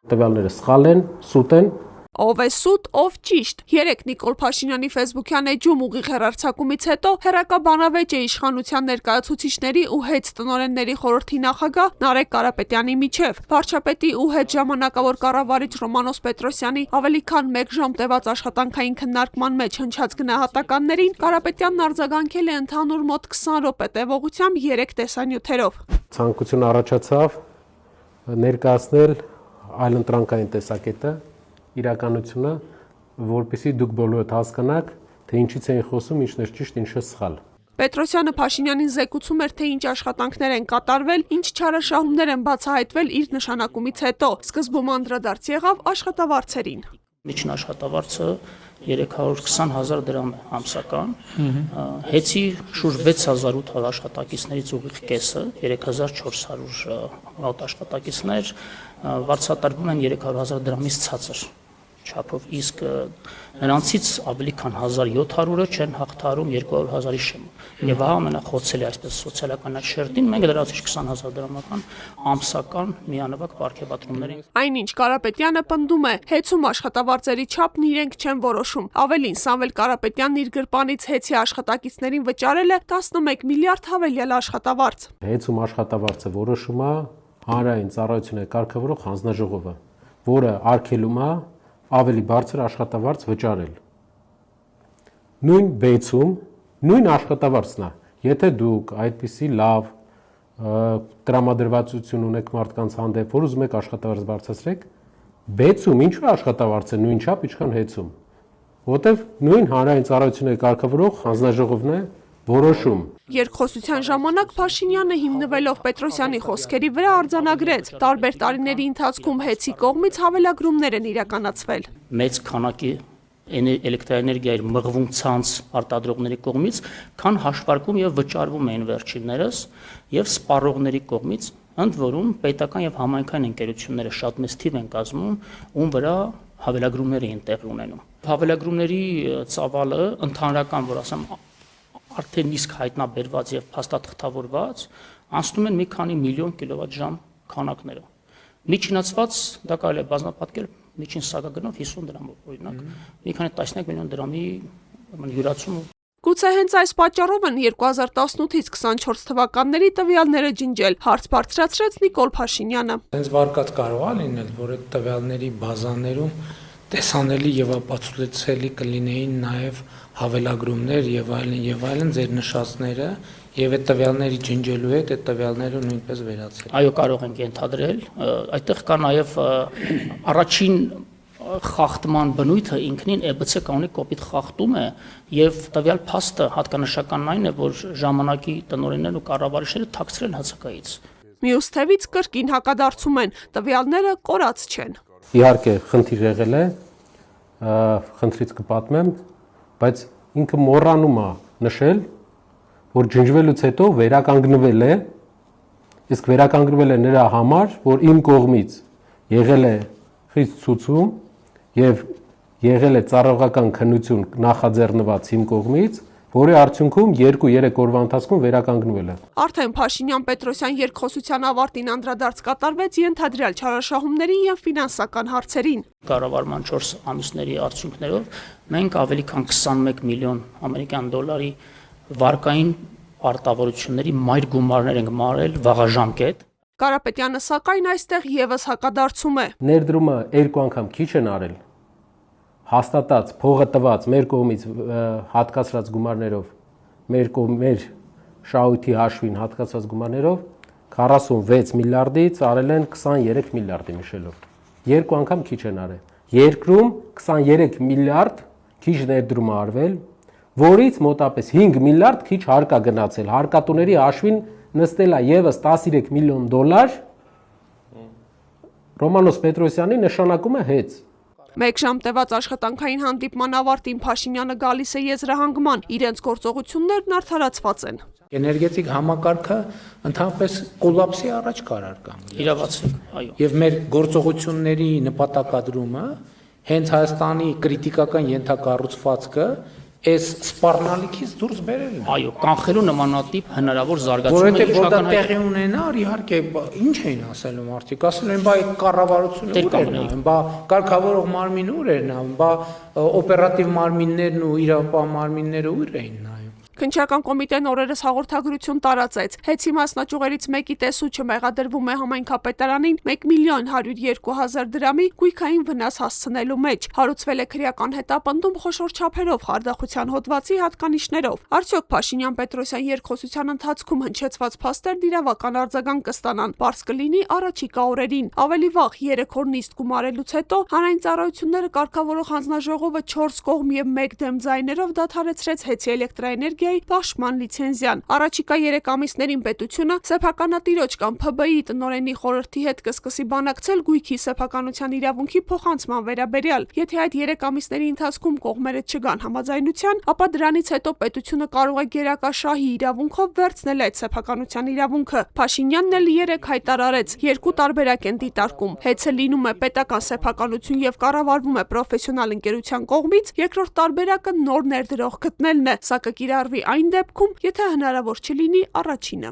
Տվյալները սխալ են, սուտ են։ Ով է սուտ, ով ճիշտ։ Երեկ Նիկոլ Փաշինյանի Facebook-յան էջում ուղիղ հեռարձակումից հետո հերակա բանավեճ է իշխանության ներկայացուցիչների ու հետ տնօրենների խորհրդի նախագահ Նարեկ Կարապետյանի միջև։ Վարչապետի ու հետ ժամանակավոր կառավարիչ Ռոմանոս Պետրոսյանի ավելի քան 1 ժամ տևած աշխատանքային քննարկման մեջ հնչած գնահատականներին Կարապետյանն արձագանքել է ընդհանուր մոտ 20 րոպե տևողությամբ 3 տեսանյութերով։ Ցանկություն առաջացավ ներկայացնել այլընտրանքային տեսակետը, իրականությունը, որպեսզի դուք բոլորդ հասկանաք, թե ինչից էին խոսում, ինչն է ճիշտ, ինչը սխալ։ Պետրոսյանը Փաշինյանին զեկուցում էր, թե ինչ աշխատանքներ են կատարվել, ինչ չարաշահումներ են բացահայտվել իր նշանակումից հետո։ Սկզբում անդրադարձ եղավ աշխատավարձերին։ Միջին աշխատավարձը 320,000 դրամ է ամսական, հեծի շուրջ 6,800 աշխատակիցներից ուղիղ կեսը, 3,400 մոտ աշխատակիցներ վարձատրվում են 300,000 դրամից ցածր չափով, իսկ նրանցից ավելի քան 1,700-ը չեն հաղթահարում 200,000-ի շեմը։ Եվ ահա ամենախոցելի այսպես սոցիալական այդ շերտին մենք դրացիչ 20,000 դրամական ամսական միանվագ պարգևատրումների։ Այնինչ Կարապետյանը պնդում է, հեծում աշխատավարձերի չափն իրենք չեն որոշում։ Ավելին, Սամվել Կարապետյանն իր գրպանից հեծի աշխատակիցներին վճարել է 11 միլիարդ հավելյալ աշխատավարձ։ Հեծում աշխատավարձը որոշում է հանրային ծառայությունների կարգավորող հանձնաժողովը, որը արգելում է ավելի բարձր աշխատավարձ վճարել։ Նույն բեցում, նույն աշխատավարձն է, եթե դուք այդպիսի լավ տրամադրվածություն ունեք մարդկանց հանդեպ, որ ուզում եք աշխատավարձ բարձրացրեք, բեցում ինչու աշխատավարձը նույն չափ, ինչքան հեծում, որտեվ նույն հանրային ծառայությունների կարգավորող հանձնաժողովն է որոշում։ Երկխոսության ժամանակ Փաշինյանը հիմնվելով Պետրոսյանի խոսքերի վրա արձանագրեց, տարբեր տարիների ընթացքում հեծի կողմից հավելագրումներ են իրականացվել։ Մեծ քանակի էլեկտրաէներգիայի մղվում ցանց արտադրողների կողմից, քան հաշվարկում եւ վճարվում էին վերջիններս եւ սպառողների կողմից, ընդ որում պետական եւ համայնքային ընկերությունները շատ մեծ թիվ են կազմում, ում վրա հավելագրումներ էին տեղի ունենում։ Հավելագրումների ծավալը ընդհանրական, որ ասեմ, արդեն իսկ հայտնաբերված եւ փաստաթղթավորված անցնում են մի քանի միլիոն կիլովատ-ժամ քանակները։ Միջինացված դա կարելի է բազմապատկել միջին սակագնով 50 դրամով օրինակ, մի քանի տասնյակ միլիոն դրամի յուրացում։ Գուցե հենց այս պատճառով են 2018-ից 24 թվականների տվյալները ջնջել, հարց բարձրացրեց Նիկոլ Փաշինյանը։ Հենց վարկած կարող է լինել, որ այդ տվյալների բազաներում տեսանելի եւ ապացուցելի կլինեին նաեւ հավելագրումներ եւ այլն ձեր նշածները եւ այդ տվյալների ջնջելու հետ այդ տվյալները նույնպես վերացել։ Այո, կարող ենք ենթադրել, այդտեղ կա նաեւ առաջին խախտման բնույթը ինքնին EBC կանոնի կոպիտ խախտում է եւ տվյալ փաստը հատկանշական այն է, որ ժամանակի տնօրեններն ու կառավարիչները թաքցրել հացակայից։ Մյուս թևից կրկին հակադարձում են, տվյալները կորած չեն։ Իհարկե խնդիր եղել է, խնդրից կպատմեմ, բայց ինքը մոռանում է նշել, որ ջնջվելուց հետո վերականգնվել է, իսկ վերականգնվել է նրա համար, որ իմ կողմից եղել է խիստ ցուցում եւ եղել է ծառայողական քննություն նախաձեռնված իմ կողմից, որի արդյունքում 2-3 օրվա ընթացքում վերականգնվել է։ Արդեն Փաշինյան-Պետրոսյան երկխոսության ավարտին անդրադարձ կատարվեց ենթադրյալ չարաշահումներին եւ ֆինանսական հարցերին։ Կառավարման 4 ամիսների արդյունքներով մենք ավելի քան 21 միլիոն ամերիկյան դոլարի վարկային պարտավորությունների մայր գումարներ ենք մարել վաղաժամկետ։ Կարապետյանը սակայն այստեղ եւս հակադարձում է։ Ներդրումը 2 անգամ քիչ են արել, հաստատած փողը տված մեր կողմից հատկացրած գումարներով, մեր շահույթի հաշվին հատկացված գումարներով 46 միլիարդից արել են 23 միլիարդի նշելով։ 2 անգամ քիչ են արել։ Երկրում 23 միլիարդ քիչ ներդրում արվել, որից մոտապես 5 միլիարդ քիչ հարկա գնացել։ Հարկատուների հաշվին նստել է եւս 13 միլիոն դոլար։ Ռոմանոս Պետրոսյանի նշանակում է հեծ։ 1 ժամ տևած աշխատանքային հանդիպման ավարտին Փաշինյանը գալիս է եզրահանգման, իրենց գործողություններն արդարացված են։ Էներգետիկ համակարգը ընդհանրապես կոլապսի առաջ կարար կանգնել։ Իրավացեք, այո։ Եվ մեր գործողությունների նպատակադրումը հենց Հայաստանի կրիտիկական ենթակառուցվածքը այս սպառնալիքից դուրս բերելն է։ Այո, կանխելու նմանատիպ հնարավոր զարգացումը Որովհետև որ դա իրական հայտ- տեղի ունենար, իհարկե, ինչ էին ասելու մարդիկ, ասել են, բա այդ կառավարությունը ուր էր նայում, բա կարգավորող մարմինը ուր էր նայում, բա օպերատիվ մարմիններն ու իրավապահ մարմինները ուր էին նայում։ Քննչական կոմիտեն օրերս հաղորդագրություն տարածեց։ Հեցի մասնաճյուղերից մեկի տեսուչը մեղադրվում է համայնքապետարանին 1.102.000 դրամի գույքային վնաս հասցնելու մեջ։ Հարուցվել է քրեական հետապնդում խոշոր չափերով խարդախության հոդվածի հատկանիշներով։ Արդյոք Փաշինյան-Պետրոսյան երկխոսության ընթացքում հնչեցված փաստերն իրավական արձագանք կստանան։ Պարզ կլինի առաջիկա օրերին։ Ավելի վաղ 3 օր նիստ գումարելուց հետո հանրային ծառայությունները կարգավորող հանձնաժողովը 4 կողմ եւ 1 դեմ ձայներով դադարեցրեց Հեցի էլեկտրաէներգիայի պաշտման լիցենզիան։ Առաջիկա 3 ամիսներին պետությունը սեփականատիրոջ կամ ՓԲ-ի տնօրենի խորհրդի հետ կսկսի բանակցել գույքի սեփականության իրավունքի փոխանցման վերաբերյալ։ Եթե այդ 3 ամիսների ընթացքում կողմերը չգան համաձայնության, ապա դրանից հետո պետությունը կարող է գերակաշահի իրավունքով վերցնել այդ սեփականության իրավունքը։ Փաշինյանն էլ 3 հայտարարեց, երկու տարբերակ են դիտարկում։ Հեցը լինում է պետական սեփականություն եւ կառավարվում է պրոֆեսիոնալ ընկերության կողմից, երկրորդ տարբերակը նոր ներդրող գտնելն է, սա կկիրառվի այն դեպքում, եթե հնարավոր չլինի առաջինը։